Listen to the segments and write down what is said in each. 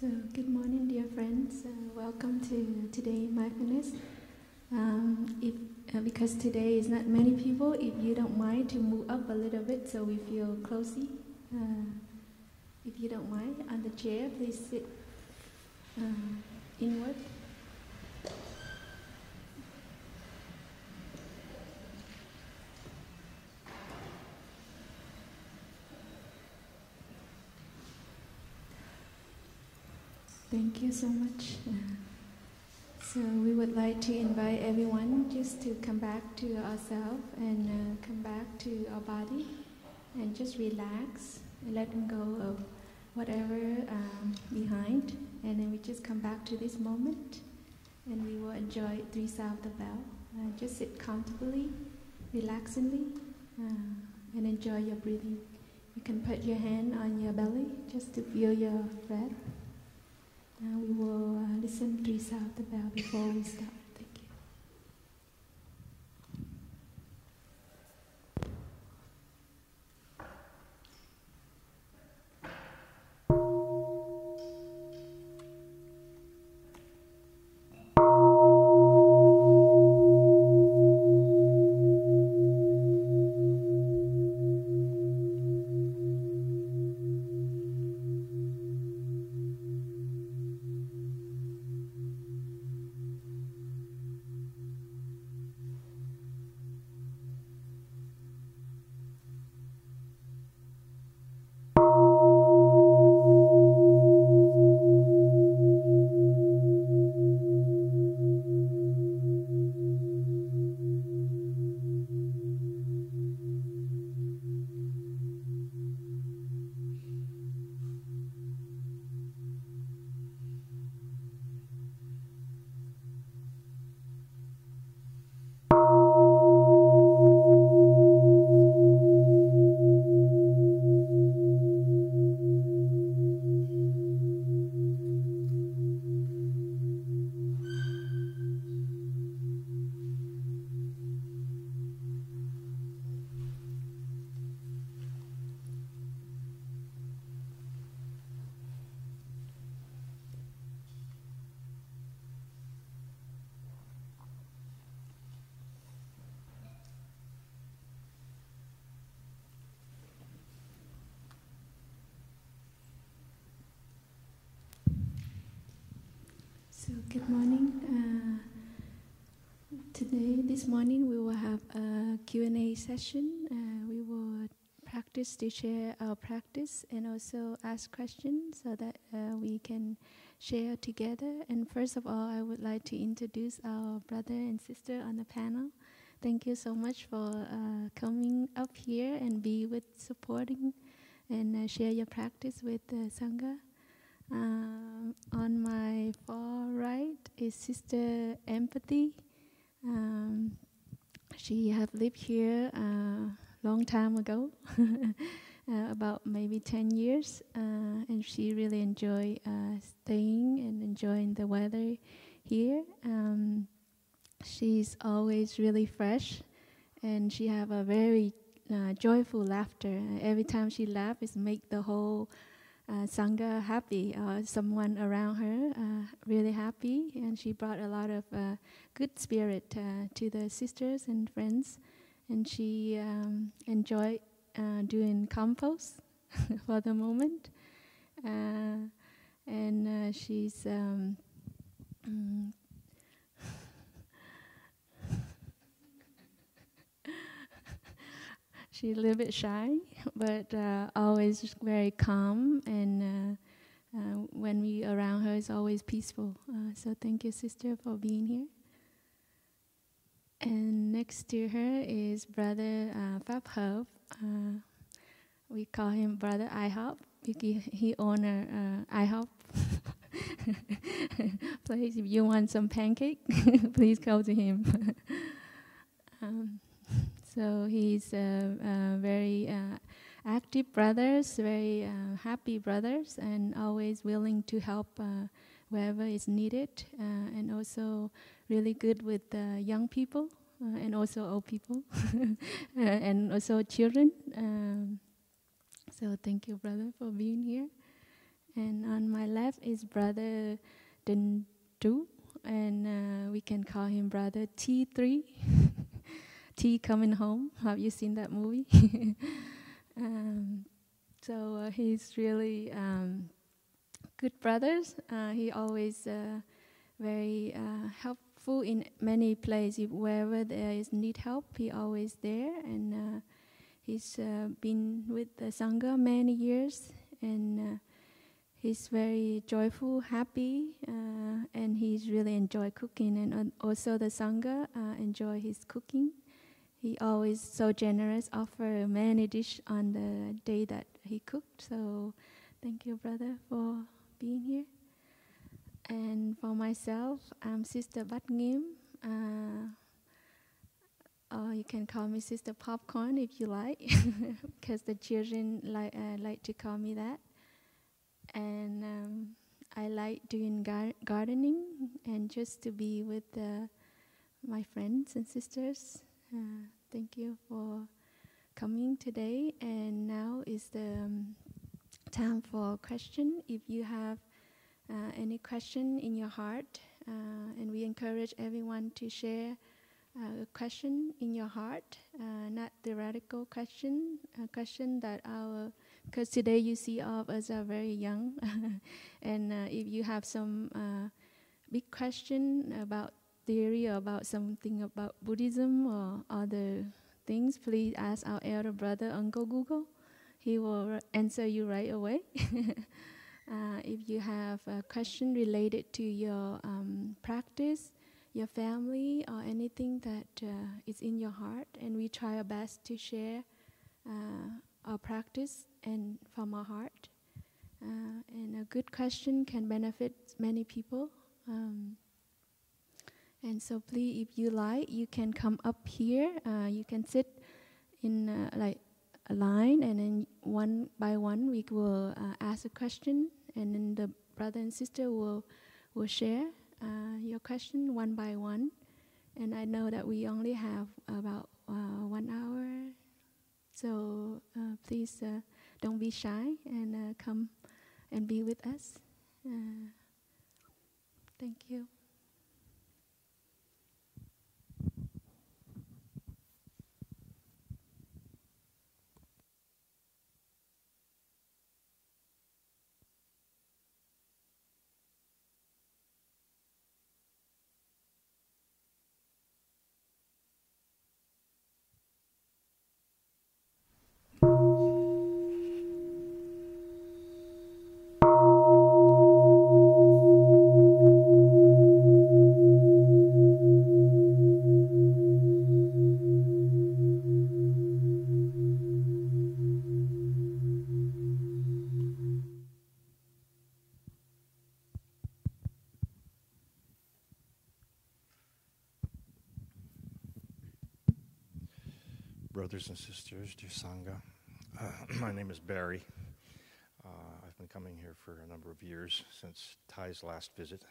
So, good morning, dear friends. Welcome to today mindfulness. Because today is not many people, if you don't mind to move up a little bit so we feel closely. If you don't mind, on the chair, please sit inward. Thank you so much. So we would like to invite everyone just to come back to ourselves and come back to our body and just relax and let go of whatever behind, and then we just come back to this moment and we will enjoy 3 sounds of the bell. Just sit comfortably, relaxingly, and enjoy your breathing. You can put your hand on your belly just to feel your breath. We will listen 3 sounds of the bell before we start. Thank you. So good morning. This morning we will have a Q&A session. We will practice to share our practice and also ask questions so that we can share together. And first of all, I would like to introduce our brother and sister on the panel. Thank you so much for coming up here and be with supporting and share your practice with the Sangha. On my far right is Sister Empathy. She have lived here a long time ago, about maybe 10 years, and she really enjoy staying and enjoying the weather here. She's always really fresh, and she have a very joyful laughter. Every time she laughs, it make the whole Sangha happy, someone around her really happy, and she brought a lot of good spirit to the sisters and friends, and she enjoyed doing compost for the moment, and she's she's a little bit shy, but always very calm, and when we around her, it's always peaceful. So thank you, sister, for being here. And next to her is Brother Phap. We call him Brother IHOP because he owns IHOP place. If you want some pancake, please go to him. So he's very active brothers, very happy brothers, and always willing to help wherever is needed, and also really good with young people and also old people, and also children. So thank you, brother, for being here. And on my left class is Brother Dendu, and we can call him Brother T3. T coming home. Have you seen that movie? So he's really good brothers. He always very helpful in many places. Wherever there is need help, he always there. And he's been with the Sangha many years, and he's very joyful, happy, and he's really enjoy cooking. And also the Sangha enjoy his cooking. He always so generous, offer many dishes on the day that he cooked. So thank you, brother, for being here. And for myself, I'm Sister Bat Ngim. Or you can call me Sister Popcorn if you like, because the children like to call me that. And I like doing gardening and just to be with my friends and sisters. Thank you for coming today. And now is the time for question. If you have any question in your heart, and we encourage everyone to share a question in your heart, not theoretical question, a question that because today you see all of us are very young, and if you have some big question about theory or about something about Buddhism or other things, please ask our elder brother, Uncle Google. He will answer you right away. If you have a question related to your practice, your family, or anything that is in your heart, and we try our best to share our practice and from our heart. And a good question can benefit many people. And so please, if you like, you can come up here. You can sit in like a line, and then one by one we will ask a question, and then the brother and sister will share your question one by one. And I know that we only have about 1 hour, so please don't be shy and come and be with us. Thank you. Brothers and sisters, dear Sangha, my name is Barry. I've been coming here for a number of years, since Thai's last visit.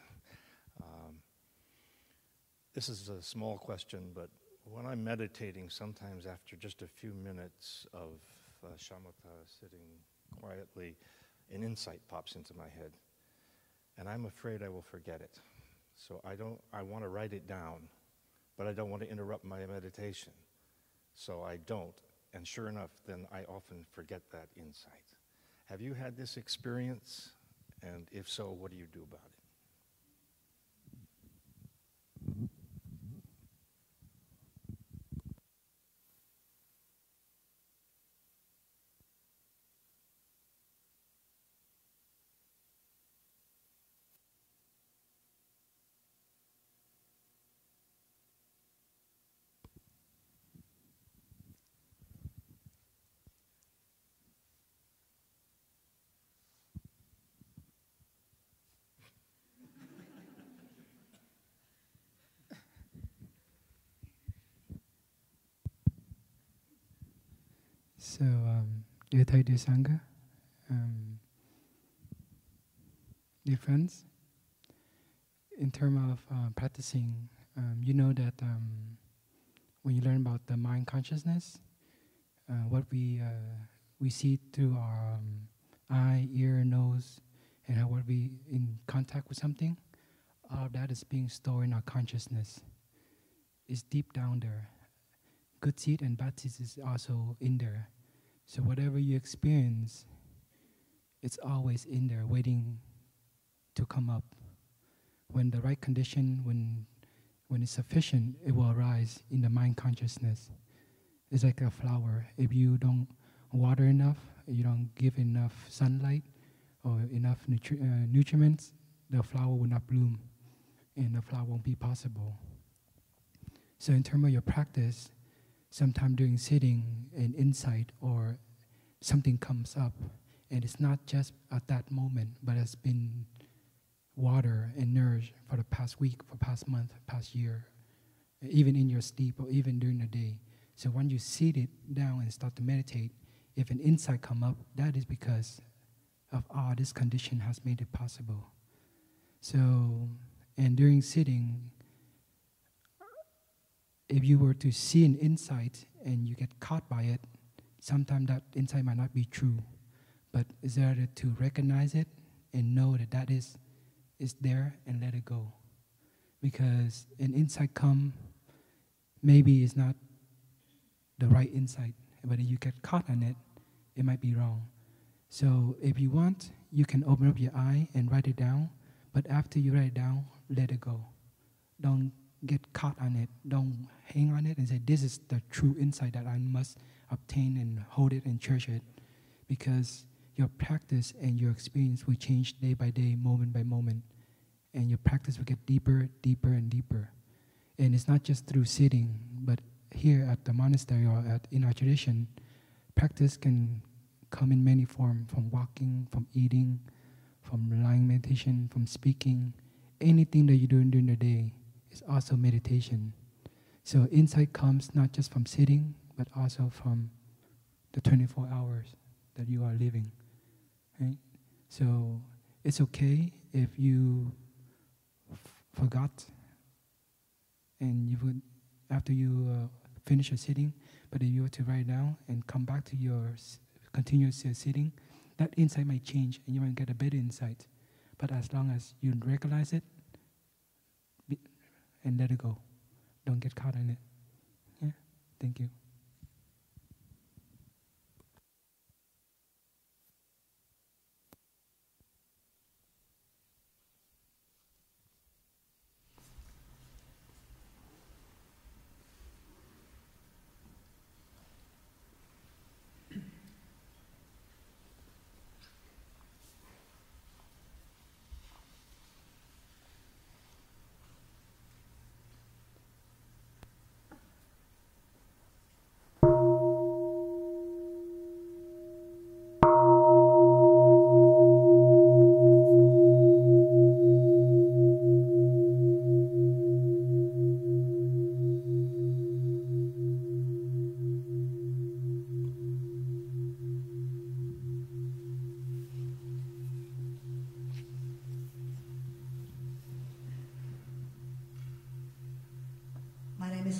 This is a small question, but when I'm meditating, sometimes after just a few minutes of shamatha, sitting quietly, an insight pops into my head, and I'm afraid I will forget it. So I want to write it down, but I don't want to interrupt my meditation. So I don't, and sure enough, then I often forget that insight. Have you had this experience? And if so, what do you do about it? So, dear Thai, dear Sangha, dear friends, in terms of practicing, you know that when you learn about the mind consciousness, what we see through our eye, ear, nose, and what or we in contact with something, all of that is being stored in our consciousness. It's deep down there. Good seed and bad seed is also in there. So whatever you experience, it's always in there waiting to come up. When the right condition, when it's sufficient, it will arise in the mind consciousness. It's like a flower. If you don't water enough, you don't give enough sunlight or enough nutriments, the flower will not bloom and the flower won't be possible. So in terms of your practice, sometime during sitting, an insight or something comes up, and it's not just at that moment, but it's been watered and nourished for the past week, for past month, past year, even in your sleep or even during the day. So when you sit it down and start to meditate, if an insight come up, that is because of this condition has made it possible. So, and during sitting, if you were to see an insight and you get caught by it, sometimes that insight might not be true. But it's better to recognize it and know that that is there and let it go. Because an insight come, maybe it's not the right insight, but if you get caught on it, it might be wrong. So if you want, you can open up your eye and write it down, but after you write it down, let it go. Don't get caught on it. Don't hang on it and say, this is the true insight that I must obtain and hold it and cherish it. Because your practice and your experience will change day by day, moment by moment. And your practice will get deeper, deeper, and deeper. And it's not just through sitting, but here at the monastery or in our tradition, practice can come in many forms, from walking, from eating, from lying meditation, from speaking. Anything that you do during the day is also meditation. So insight comes not just from sitting, but also from the 24 hours that you are living. Right? So it's okay if you forgot and you would, after you finish your sitting, but if you were to write down and come back to your continuous sitting, that insight might change and you might get a better insight. But as long as you recognize it and let it go, don't get caught in it. Yeah, thank you.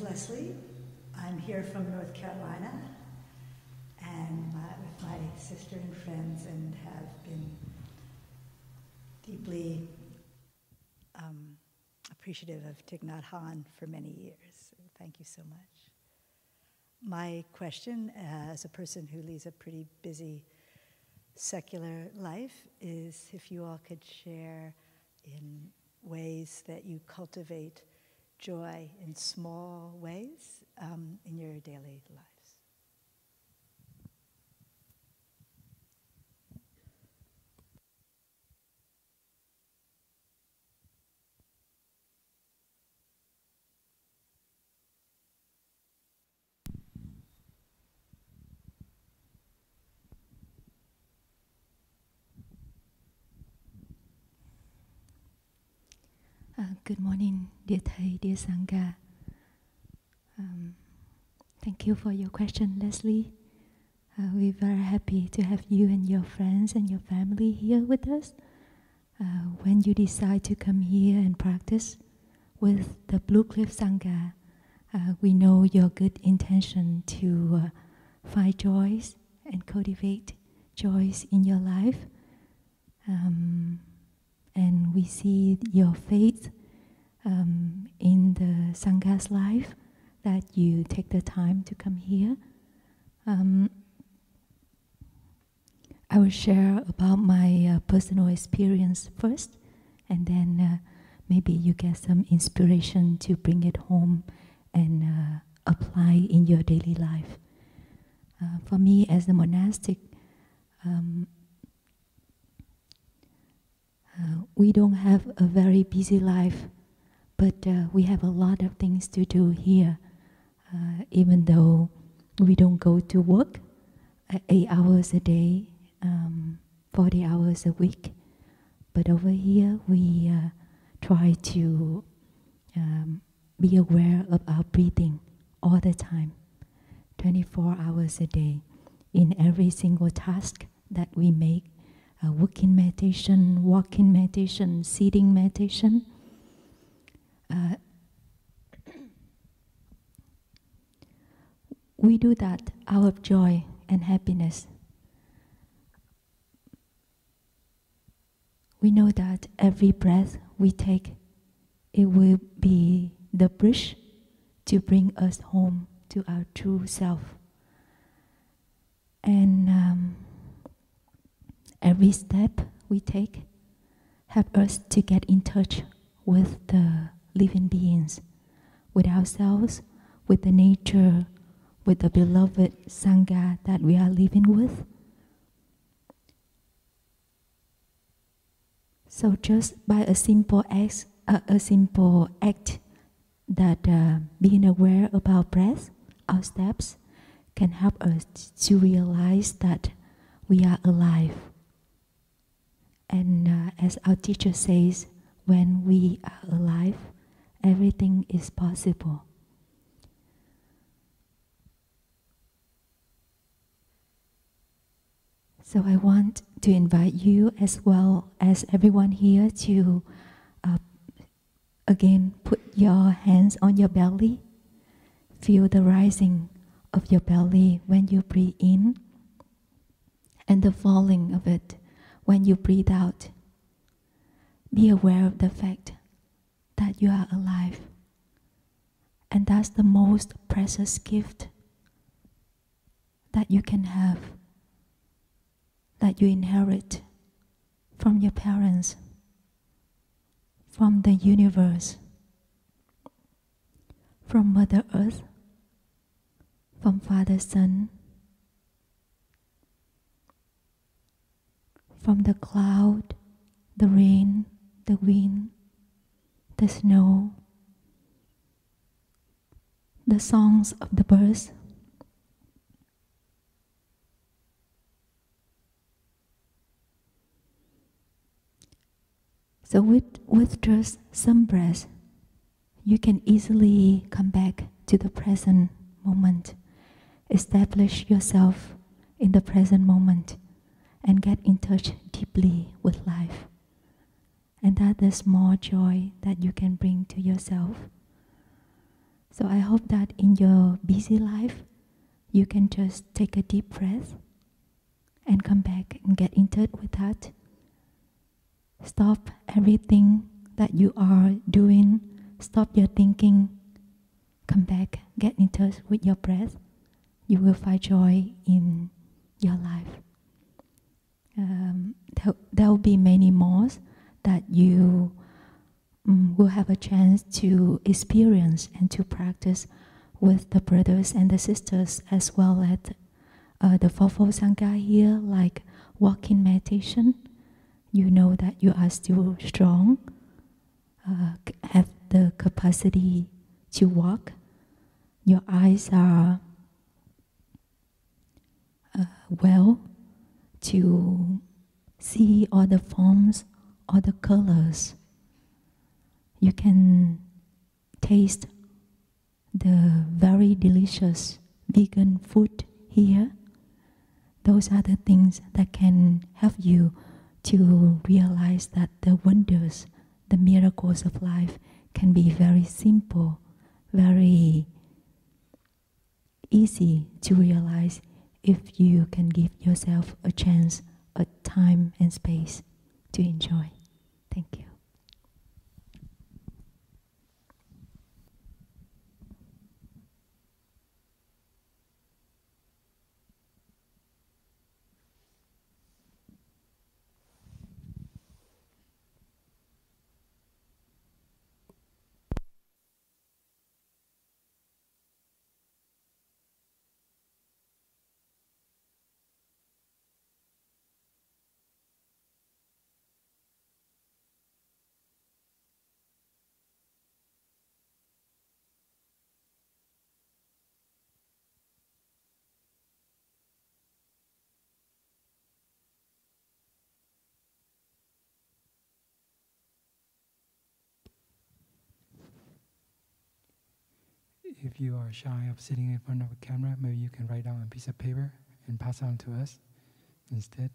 Leslie. I'm here from North Carolina and with my sister and friends, and have been deeply appreciative of Thich Nhat Hanh for many years. Thank you so much. My question, as a person who leads a pretty busy secular life, is if you all could share in ways that you cultivate joy in small ways in your daily lives. Good morning, dear Thầy, dear Sangha. Thank you for your question, Leslie. We're very happy to have you and your friends and your family here with us. When you decide to come here and practice with the Blue Cliff Sangha, we know your good intention to find joys and cultivate joys in your life. we see your faith in the Sangha's life, that you take the time to come here. I will share about my personal experience first, and then maybe you get some inspiration to bring it home and apply in your daily life. For me, as a monastic, we don't have a very busy life, but we have a lot of things to do here. Even though we don't go to work 8 hours a day, 40 hours a week, but over here we try to be aware of our breathing all the time, 24 hours a day, in every single task that we make, working meditation, walking meditation, sitting meditation. We do that out of joy and happiness. We know that every breath we take, it will be the bridge to bring us home to our true self. And every step we take help us to get in touch with the living beings, with ourselves, with the nature, with the beloved Sangha that we are living with. So just by a simple act that being aware of our breath, our steps, can help us to realize that we are alive. And as our teacher says, when we are alive, everything is possible. So I want to invite you, as well as everyone here, to again put your hands on your belly. Feel the rising of your belly when you breathe in, and the falling of it when you breathe out. Be aware of the fact that you are alive, and that's the most precious gift that you can have, that you inherit from your parents, from the universe, from Mother Earth, from Father Sun, from the cloud, the rain, the wind, the snow, the songs of the birds. So with just some breath, you can easily come back to the present moment, establish yourself in the present moment, and get in touch deeply with life. And that's the small joy that you can bring to yourself. So I hope that in your busy life, you can just take a deep breath and come back and get in touch with that. Stop everything that you are doing. Stop your thinking. Come back, get in touch with your breath. You will find joy in your life. There will be many more that you will have a chance to experience and to practice with the brothers and the sisters, as well as the fourfold Sangha here, like walking meditation. You know that you are still strong, have the capacity to walk. Your eyes are well to see all the forms, all the colors. You can taste the very delicious vegan food here. Those are the things that can help you to realize that the wonders, the miracles of life can be very simple, very easy to realize if you can give yourself a chance, a time and space to enjoy. Thank you. if you are shy of sitting in front of a camera, maybe you can write down a piece of paper and pass on to us instead.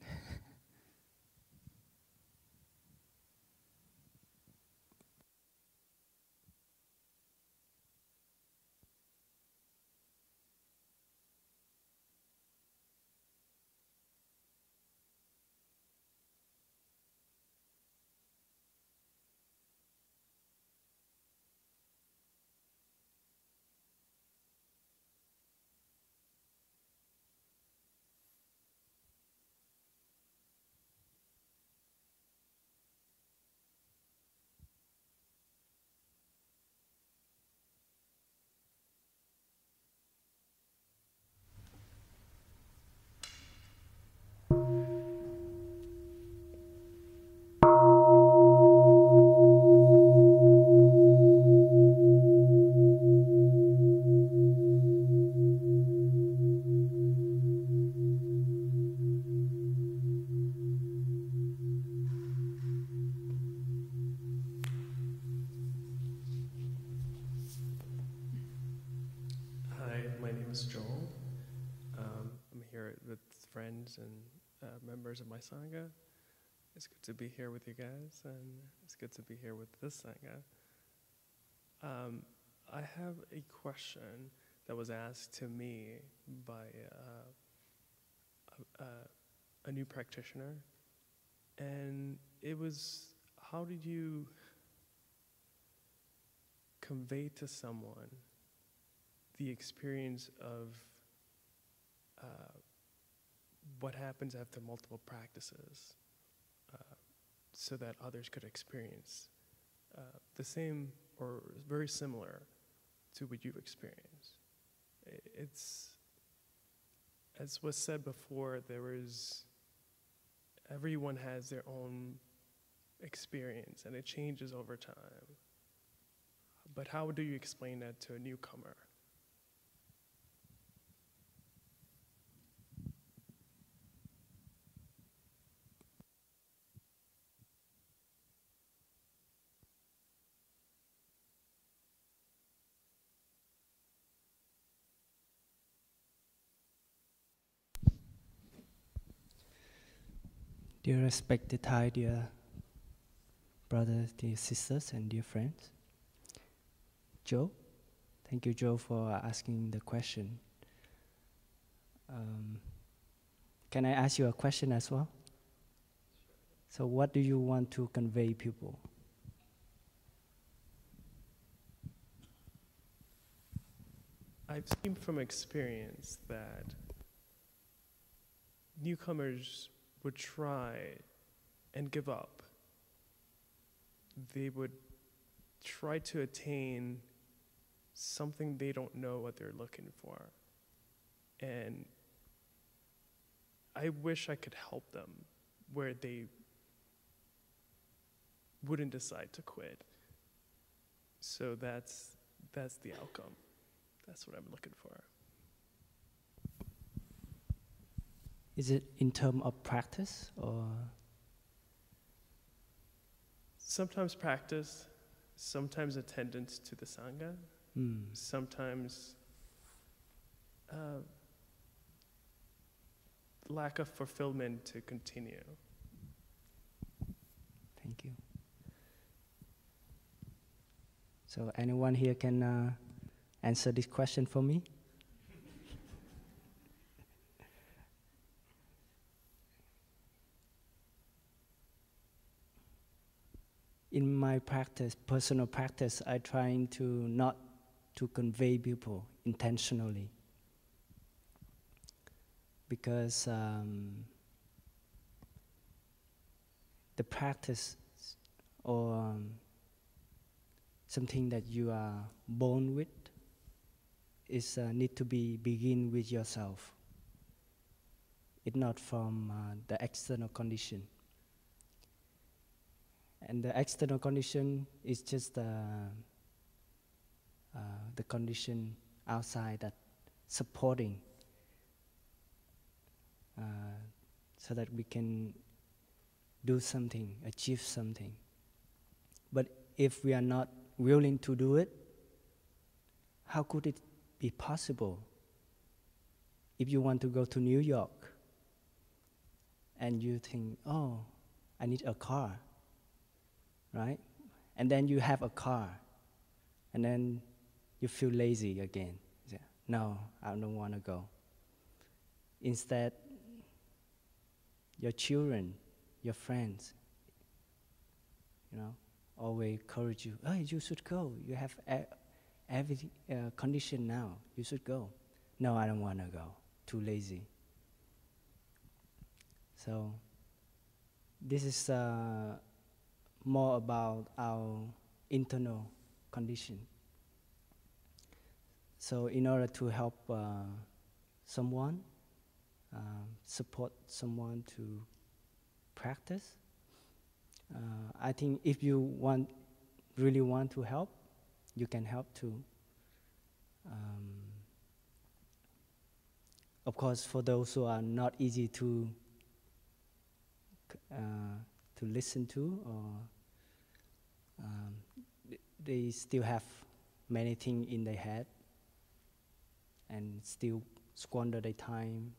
Hi, my name is Joel. I'm here with friends and members of my Sangha. It's good to be here with you guys, and it's good to be here with this Sangha. I have a question that was asked to me by a new practitioner, and it was, how did you convey to someone the experience of what happens after multiple practices, so that others could experience the same or very similar to what you've experienced. It's, as was said before, everyone has their own experience and it changes over time. But how do you explain that to a newcomer? Dear respected Thai, dear brothers, dear sisters, and dear friends. Joe, thank you, Joe, for asking the question. Can I ask you a question as well? So what do you want to convey people? I've seen from experience that newcomers would try and give up. They would try to attain something they don't know what they're looking for. And I wish I could help them where they wouldn't decide to quit. So that's the outcome. That's what I'm looking for. Is it in terms of practice or? Sometimes practice, sometimes attendance to the Sangha, sometimes lack of fulfillment to continue. Thank you. So anyone here can answer this question for me? In my practice, personal practice, I try to not to convey people intentionally, because the practice or something that you are born with is need to be begin with yourself. It's not from the external condition. And the external condition is just the condition outside that supporting, so that we can do something, achieve something. But if we are not willing to do it, how could it be possible? If you want to go to New York and you think, oh, I need a car, right? And then you have a car, and then you feel lazy again. You say, no, I don't want to go. Instead, your children, your friends, always encourage you, oh, you should go. You have every condition now. You should go. No, I don't want to go. Too lazy. So this is more about our internal condition. So in order to help someone, support someone to practice, I think if you really want to help, you can help too. Of course, for those who are not easy to listen to, or they still have many things in their head and still squander their time,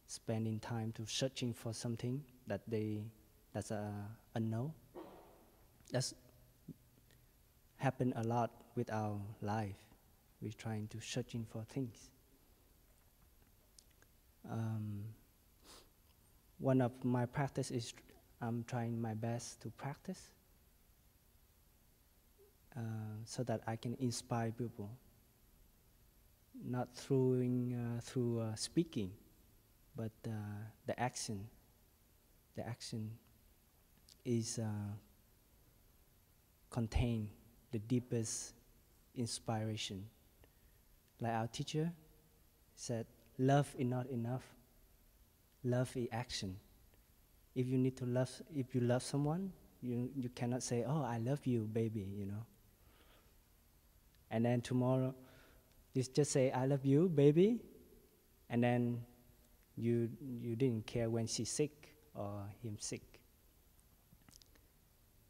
spending time to searching for something that's a no. That's happened a lot with our life. We're trying to searching for things. One of my practice is I'm trying my best to practice so that I can inspire people, not through speaking, but the action. The action is contain the deepest inspiration. Like our teacher said, love is not enough. Love is action. If you need to love, if you love someone, you cannot say, oh, I love you, baby, And then tomorrow, you just say, I love you, baby, and then you didn't care when she's sick or him sick.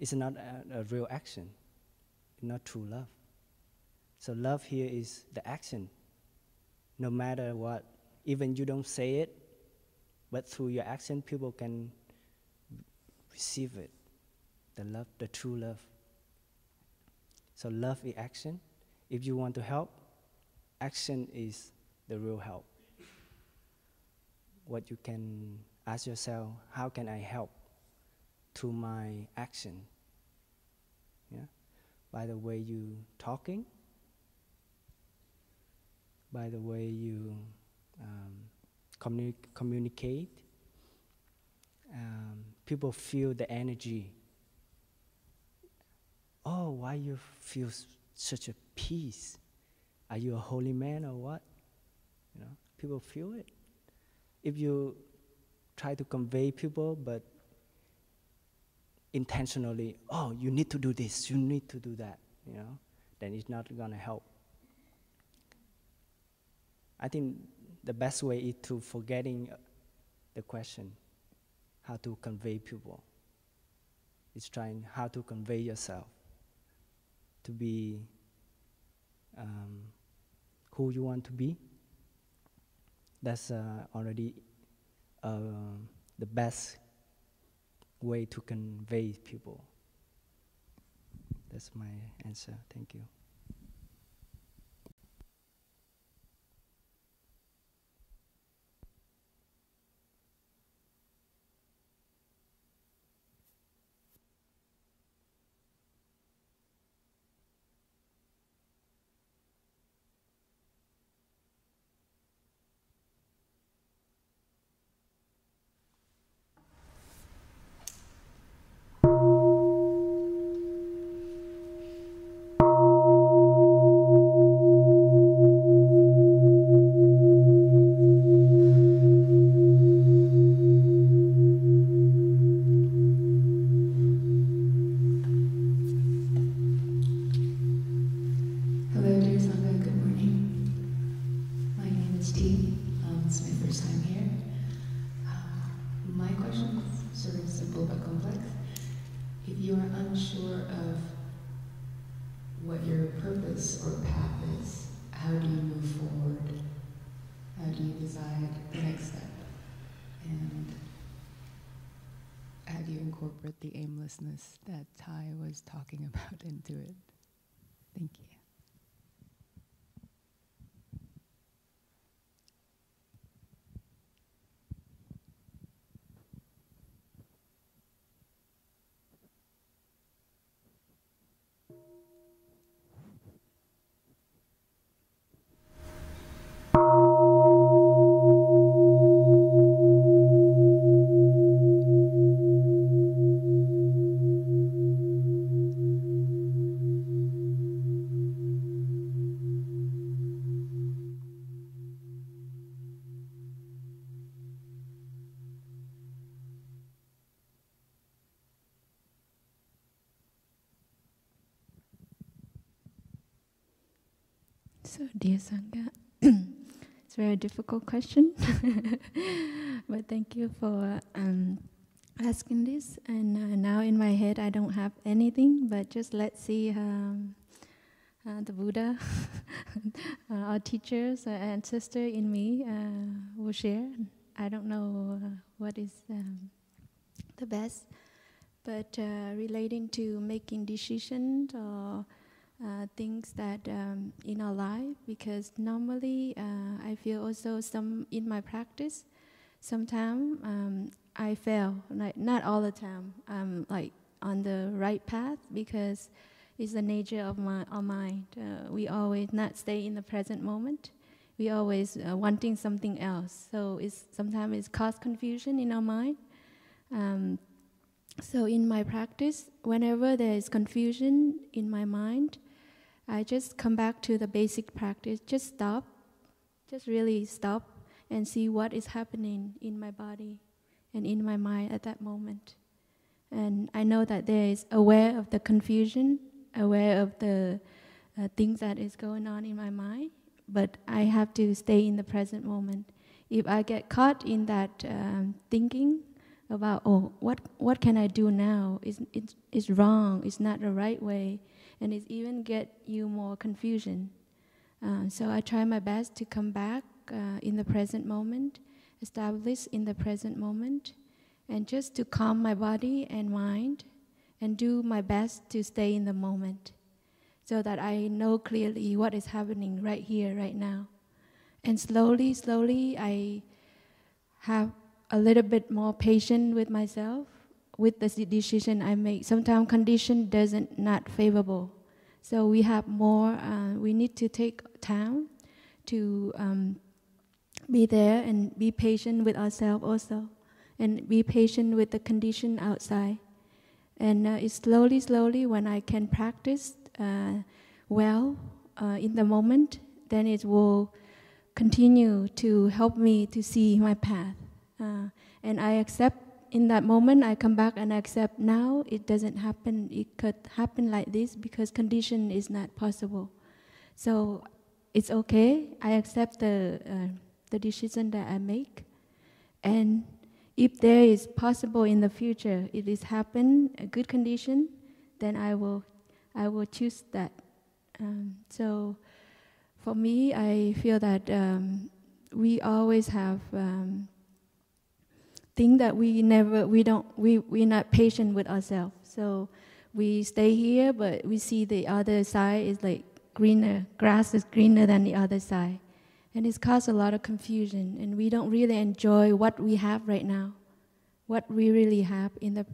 It's not a real action, not true love. So love here is the action. No matter what, even you don't say it, but through your action, people can receive it, the love, the true love. So love is action. If you want to help, action is the real help. What you can ask yourself, how can I help through my action? Yeah? By the way you talking, by the way you communicate, people feel the energy. Oh, why you feel such a peace? Are you a holy man or what? People feel it. If you try to convey people, but intentionally, oh, you need to do this, you need to do that, then it's not gonna help. I think the best way is to forgetting the question, how to convey people. It's trying how to convey yourself, to be who you want to be. That's already the best way to convey people. That's my answer. Thank you. What your purpose or path is, how do you move forward? How do you decide the next step? And how do you incorporate the aimlessness that Ty was talking about into it? Thank you. So, dear Sangha, it's a very difficult question, but thank you for asking this. And now in my head, I don't have anything, but just let's see the Buddha, our teachers, our ancestor in me will share. I don't know what is the best, but relating to making decisions or things that in our life, because normally I feel also some in my practice, sometimes I fail, like not all the time. I'm like on the right path because it's the nature of our mind. We always not stay in the present moment. We always wanting something else. So sometimes it's cause confusion in our mind. So in my practice, whenever there is confusion in my mind, I just come back to the basic practice. Just stop, just really stop and see what is happening in my body and in my mind at that moment. And I know that there is aware of the confusion, aware of the things that is going on in my mind, but I have to stay in the present moment. If I get caught in that thinking about, oh, what can I do now? It's wrong, it's not the right way, and it even get you more confusion. So I try my best to come back in the present moment, establish in the present moment, and just to calm my body and mind, and do my best to stay in the moment, so that I know clearly what is happening right here, right now. And slowly, I have a little bit more patience with myself, with the decision I make. Sometimes condition doesn't not favorable, so we have more. We need to take time to be there and be patient with ourselves also, and be patient with the condition outside. And it's slowly when I can practice well in the moment, then it will continue to help me to see my path. And I accept in that moment, I come back and accept now it doesn't happen. It could happen like this because condition is not possible. So it's okay. I accept the decision that I make. And if there is possible in the future, it is happen a good condition, then I will choose that. So for me, I feel that we always have things that we're not patient with ourselves. So we stay here, but we see the other side is like greener, grass is greener than the other side. And it's caused a lot of confusion, and we don't really enjoy what we have right now, what we really have in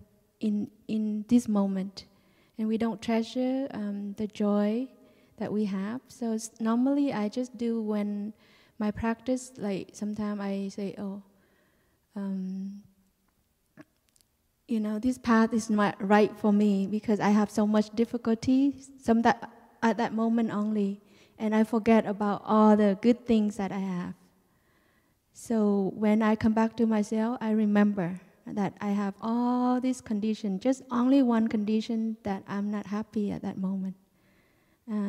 this moment. And we don't treasure the joy that we have. So normally I just do when my practice, like sometimes I say, oh, this path is not right for me because I have so much difficulty at that moment only, and I forget about all the good things that I have. So when I come back to myself, I remember that I have all these conditions, just only one condition that I'm not happy at that moment.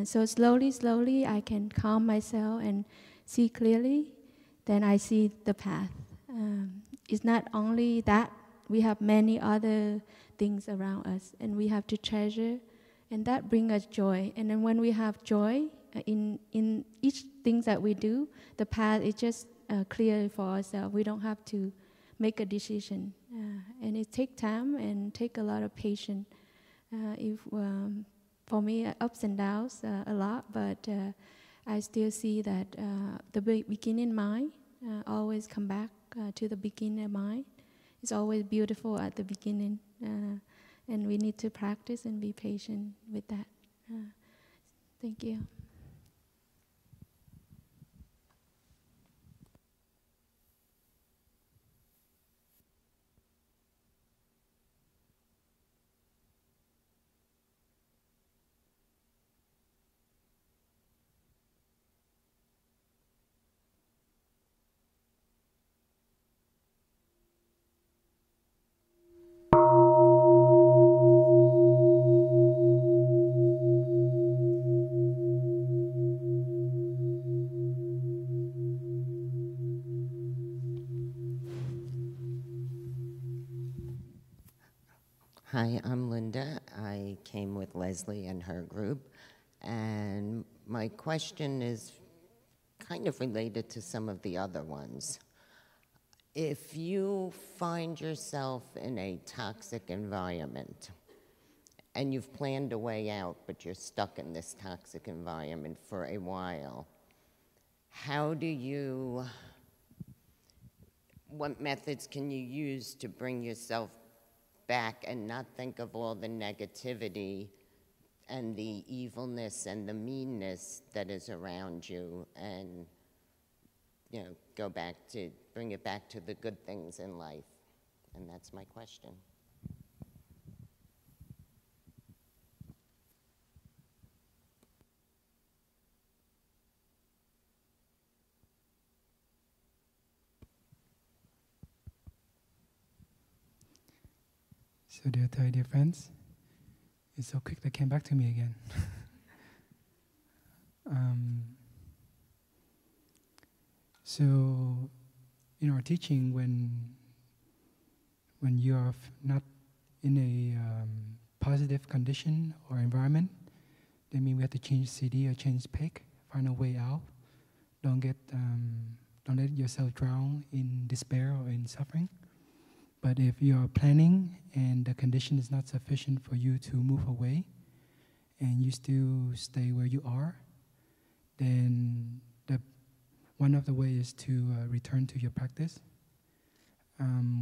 So slowly I can calm myself and see clearly, then I see the path. It's not only that, we have many other things around us, and we have to treasure, and that brings us joy. And then when we have joy, in each thing that we do, the path is just clear for ourselves. We don't have to make a decision, and it takes time and take a lot of patience. For me, ups and downs a lot, but I still see that the beginning mind always come back to the beginning mind. It's always beautiful at the beginning, and we need to practice and be patient with that. Thank you. Hi, I'm Linda. I came with Leslie and her group, and my question is kind of related to some of the other ones. If you find yourself in a toxic environment and you've planned a way out, but you're stuck in this toxic environment for a while, what methods can you use to bring yourself back and not think of all the negativity and the evilness and the meanness that is around you, and bring it back to the good things in life? And that's my question. So dear friends, it's so quick they came back to me again. So in our teaching, when you are not in a positive condition or environment, that means we have to change city or change peg, find a way out. Don't let yourself drown in despair or in suffering. But if you are planning and the condition is not sufficient for you to move away, and you still stay where you are, then one of the ways is to return to your practice.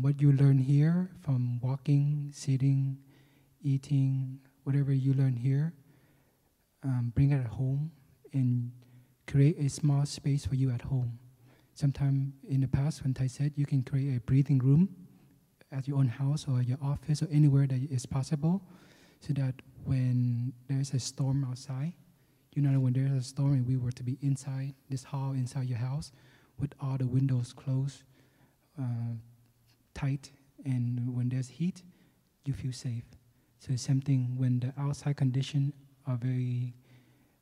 What you learn here from walking, sitting, eating, whatever you learn here, bring it at home and create a small space for you at home. Sometime in the past, when Thai said, you can create a breathing room at your own house or your office or anywhere that is possible, so that when there's a storm outside, when there's a storm and we were to be inside this hall, inside your house, with all the windows closed, tight, and when there's heat, you feel safe. So it's something when the outside conditions are very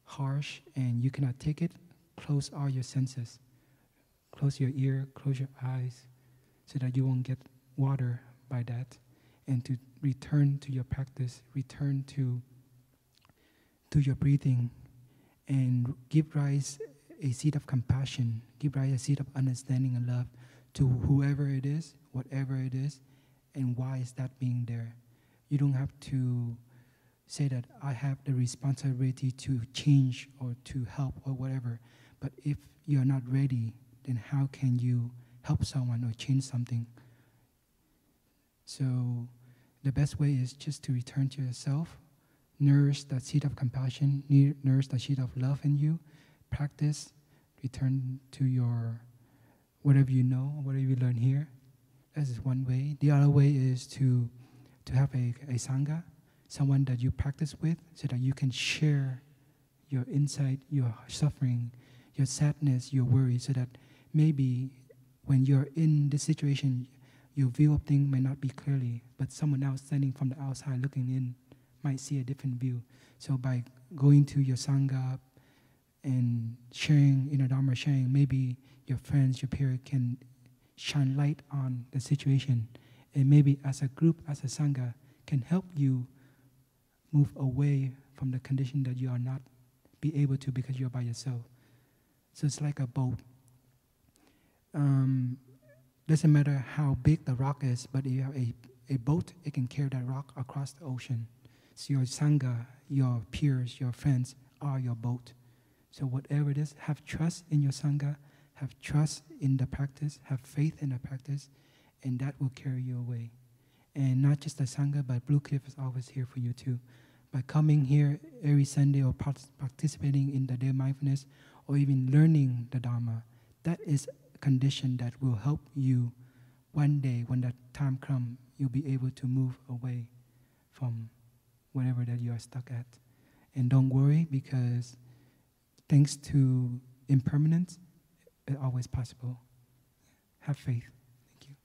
harsh and you cannot take it, close all your senses. Close your ear, close your eyes, so that you won't get water by that, and to return to your practice, return to your breathing, and give rise a seed of compassion, give rise a seed of understanding and love to whoever it is, whatever it is, and why is that being there. You don't have to say that I have the responsibility to change or to help or whatever, but if you're not ready, then how can you help someone or change something? So the best way is just to return to yourself, nourish that seed of compassion, nourish the seed of love in you, practice, return to your whatever you know, whatever you learn here. That is one way. The other way is to have a sangha, someone that you practice with, so that you can share your insight, your suffering, your sadness, your worry, so that maybe when you're in this situation, your view of things may not be clearly, but someone else standing from the outside looking in might see a different view. So by going to your sangha and sharing, Dharma sharing, maybe your friends, your peers can shine light on the situation, and maybe as a group, as a sangha, can help you move away from the condition that you are not be able to because you're by yourself. So it's like a boat. Doesn't matter how big the rock is, but if you have a boat, it can carry that rock across the ocean. So your Sangha, your peers, your friends are your boat. So whatever it is, have trust in your Sangha, have trust in the practice, have faith in the practice, and that will carry you away. And not just the Sangha, but Blue Cliff is always here for you too. By coming here every Sunday or participating in the day of mindfulness, or even learning the Dharma, that is a condition that will help you one day, when that time comes, you'll be able to move away from whatever that you are stuck at. And don't worry, because thanks to impermanence, it's always possible. Have faith. Thank you.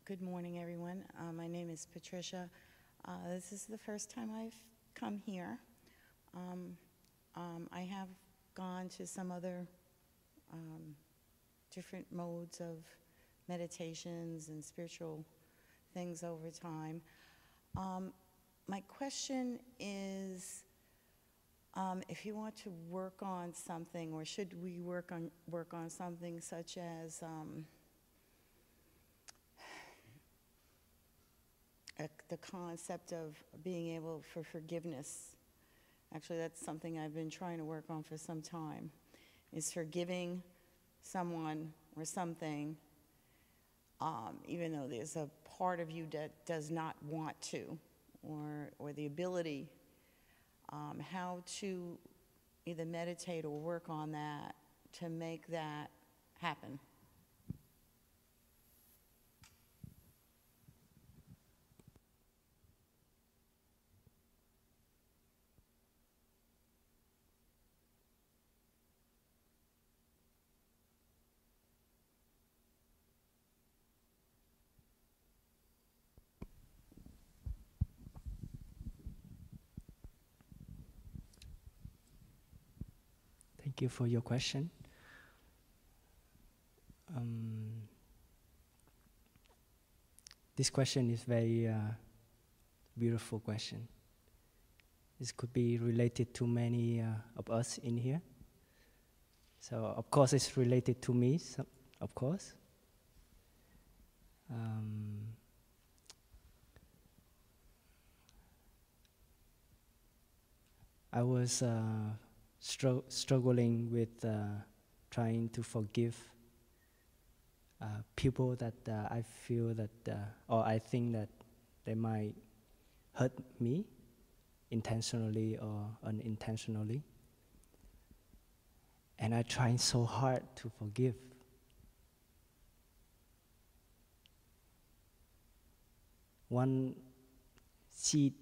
Good morning, everyone. My name is Patricia. This is the first time I've come here. I have gone to some other different modes of meditations and spiritual things over time. My question is, if you want to work on something, or should we work on something such as the concept of being able for forgiveness. Actually, that's something I've been trying to work on for some time, is forgiving someone or something, even though there's a part of you that does not want to, or the ability, how to either meditate or work on that to make that happen. Thank you for your question. This question is very beautiful question. This could be related to many of us in here. So of course it's related to me, so, of course. I was struggling with trying to forgive people that I feel that, or I think that they might hurt me intentionally or unintentionally. And I tried so hard to forgive. One seed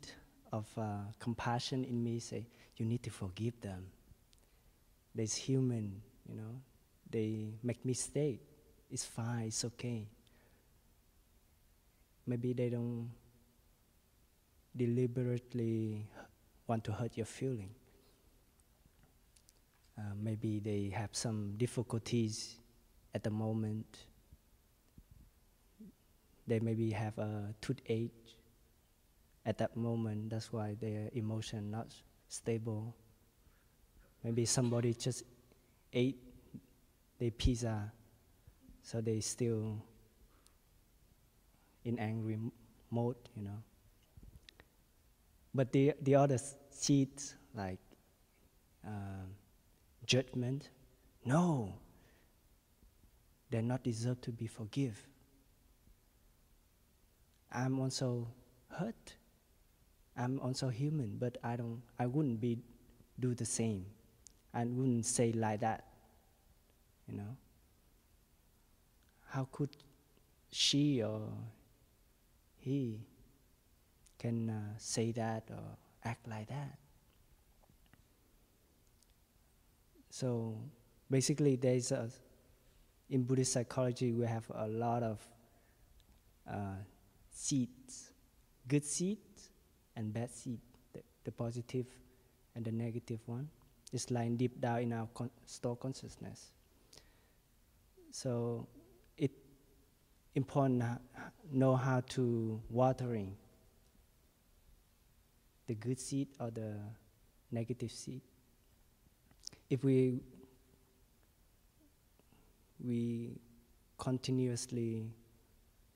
of compassion in me say, you need to forgive them. They're human, you know. They make mistakes. It's fine, it's okay. Maybe they don't deliberately want to hurt your feeling. Maybe they have some difficulties at the moment. They maybe have a toothache at that moment. That's why their emotion not stable. Maybe somebody just ate their pizza, so they still in angry mode, you know. But the other seeds, like judgment, no, they're not deserved to be forgive. I'm also hurt. I'm also human, but I wouldn't do the same. I wouldn't say like that, you know. How could she or he can say that or act like that? So basically, in Buddhist psychology, we have a lot of seeds, good seeds and bad seeds, the positive and the negative one. It's lying deep down in our store consciousness. So it's important to know how to watering the good seed or the negative seed. If we continuously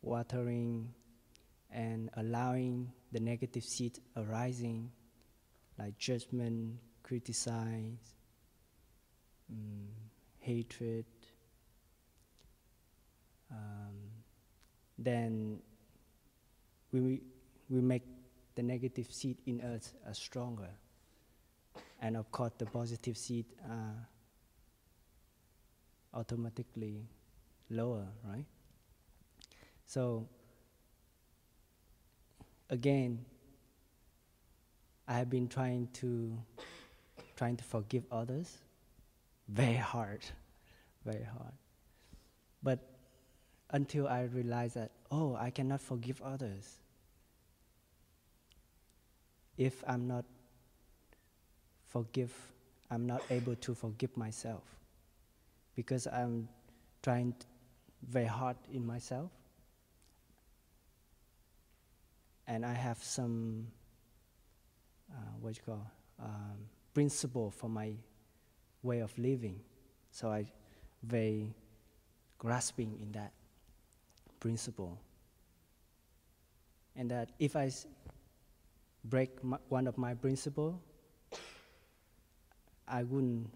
watering and allowing the negative seed arising, like judgment, criticize, hatred, then we make the negative seed in us stronger. And of course, the positive seed are automatically lower, right? So, again, I have been trying to forgive others. Very hard. But until I realized that, I cannot forgive others if I'm not able to forgive myself, because I'm trying very hard in myself, and I have some principle for my way of living. So I very grasping in that principle, and that if I break one of my principles, I wouldn't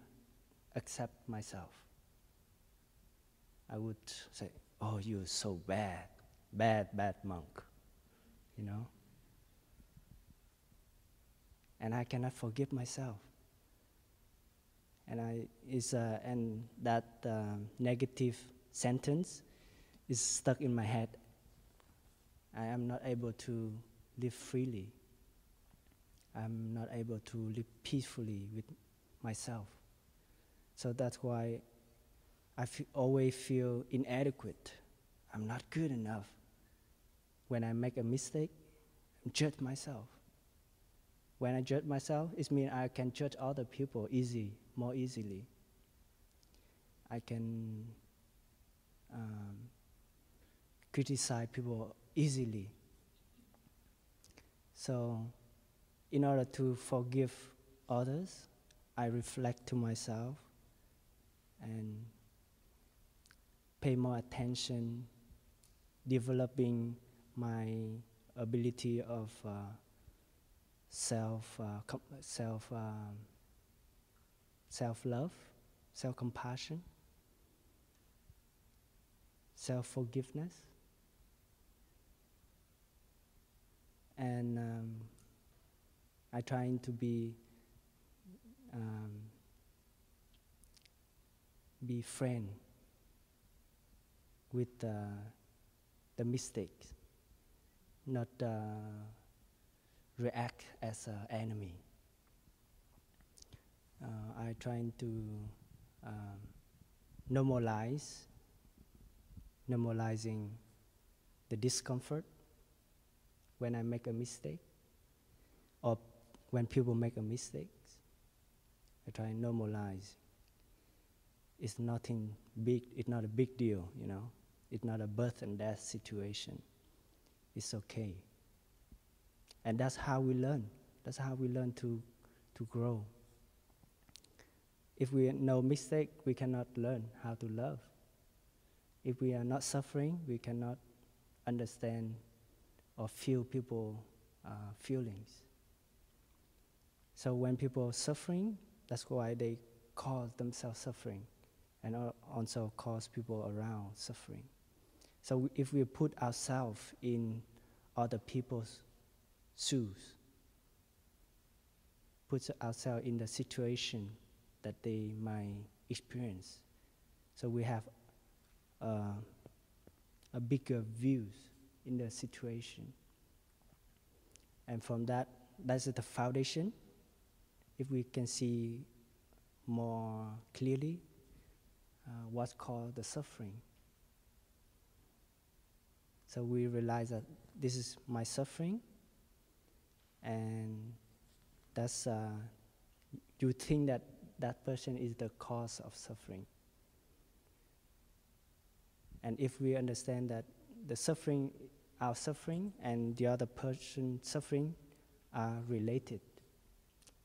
accept myself. I would say, you're so bad monk, you know? And I cannot forgive myself. And that negative sentence is stuck in my head. I am not able to live freely. I'm not able to live peacefully with myself. So that's why I always feel inadequate. I'm not good enough. When I make a mistake, I judge myself. When I judge myself, it means I can judge other people more easily. I can criticize people easily. So, in order to forgive others, I reflect to myself and pay more attention, developing my ability of self-love, self-compassion, self-forgiveness, and I trying to be friend with the mistakes, not react as an enemy. I trying to normalizing the discomfort when I make a mistake, or when people make a mistake. I try to normalize. It's nothing big. It's not a big deal, you know. It's not a birth and death situation. It's okay. And that's how we learn. That's how we learn to grow. If we know mistake, we cannot learn how to love. If we are not suffering, we cannot understand or feel people's feelings. So when people are suffering, that's why they cause themselves suffering, and also cause people around suffering. So if we put ourselves in other people's shoes, put ourselves in the situation that they might experience. So we have a bigger views in the situation. And from that, that's the foundation. If we can see more clearly what's called the suffering. So we realize that this is my suffering, and that's you think that that person is the cause of suffering. And if we understand that the suffering, our suffering, and the other person's suffering are related.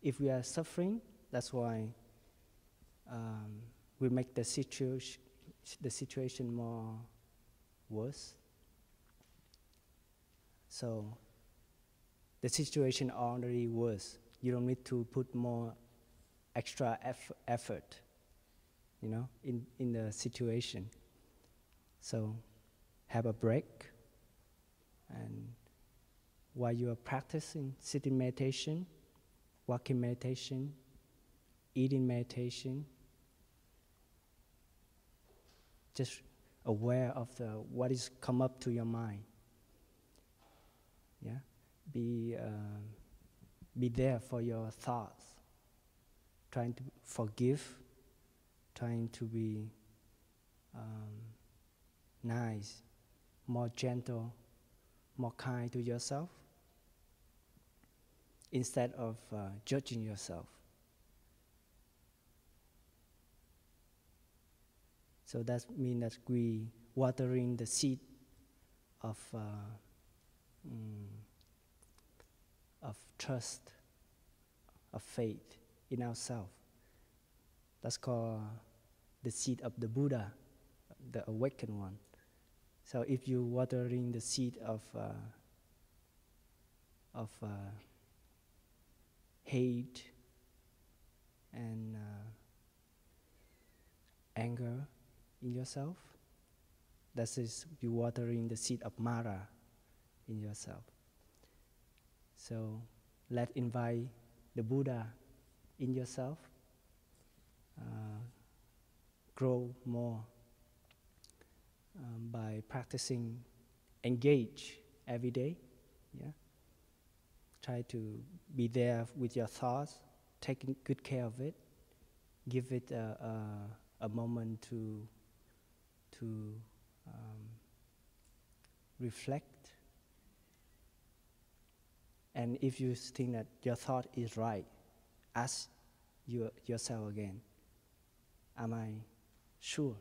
If we are suffering, that's why we make the situation more worse. So the situation already worse. You don't need to put more extra effort, in the situation. So have a break, and while you are practicing sitting meditation, walking meditation, eating meditation, just aware of what is come up to your mind. Yeah, be there for your thoughts, trying to forgive, trying to be nice, more gentle, more kind to yourself, instead of judging yourself. So that means that we watering the seed of trust, of faith in ourselves. That's called the seed of the Buddha, the awakened one. So if you watering the seed of hate and anger in yourself, that is you watering the seed of Mara in yourself. So let's invite the Buddha in yourself, grow more by practicing, engage every day. Yeah, try to be there with your thoughts, taking good care of it, give it a moment to reflect. And if you think that your thought is right, ask yourself again, am I sure?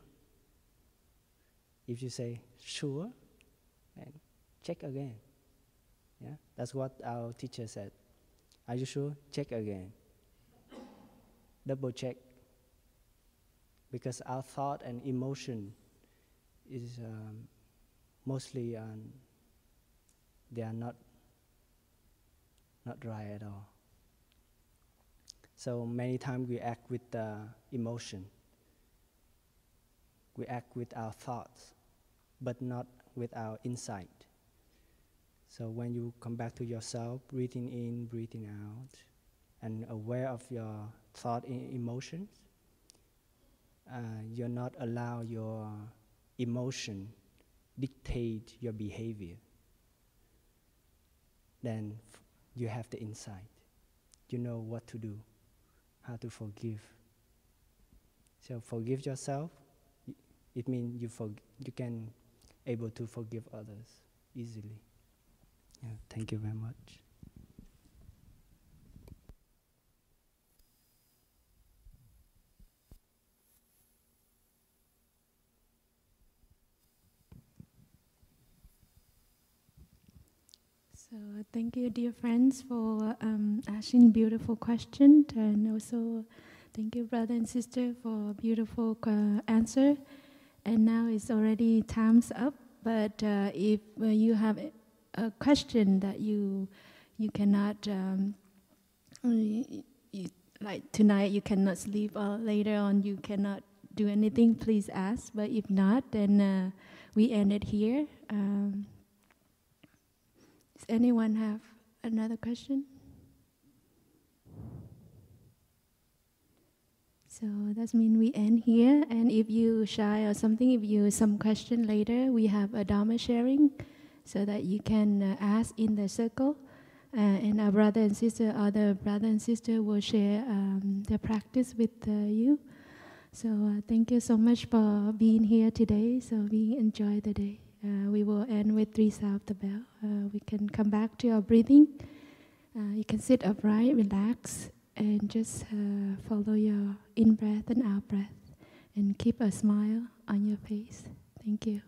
If you say sure, then check again. Yeah, that's what our teacher said. Are you sure? Check again. Double check. Because our thought and emotion is mostly they are not right at all. So many times we act with emotion. We act with our thoughts, but not with our insight. So when you come back to yourself, breathing in, breathing out, and aware of your thought and emotions, you're not allow your emotion dictate your behavior. Then you have the insight. You know what to do, how to forgive. So forgive yourself. It means you can able to forgive others easily. Yeah, thank you very much. So thank you, dear friends, for asking beautiful questions, and also thank you, brother and sister, for beautiful answer. And now it's already time's up. But if you have a question that you cannot, like tonight you cannot sleep, or later on you cannot do anything, please ask. But if not, then we end it here. Does anyone have another question? So that means we end here. And if you shy or something, if you some question later, we have a Dharma sharing so that you can ask in the circle. And our brother and sister, other brother and sister will share their practice with you. So thank you so much for being here today. So we enjoy the day. We will end with 3 sounds of the bell. We can come back to our breathing. You can sit upright, relax, and just follow your in-breath and out-breath. And keep a smile on your face. Thank you.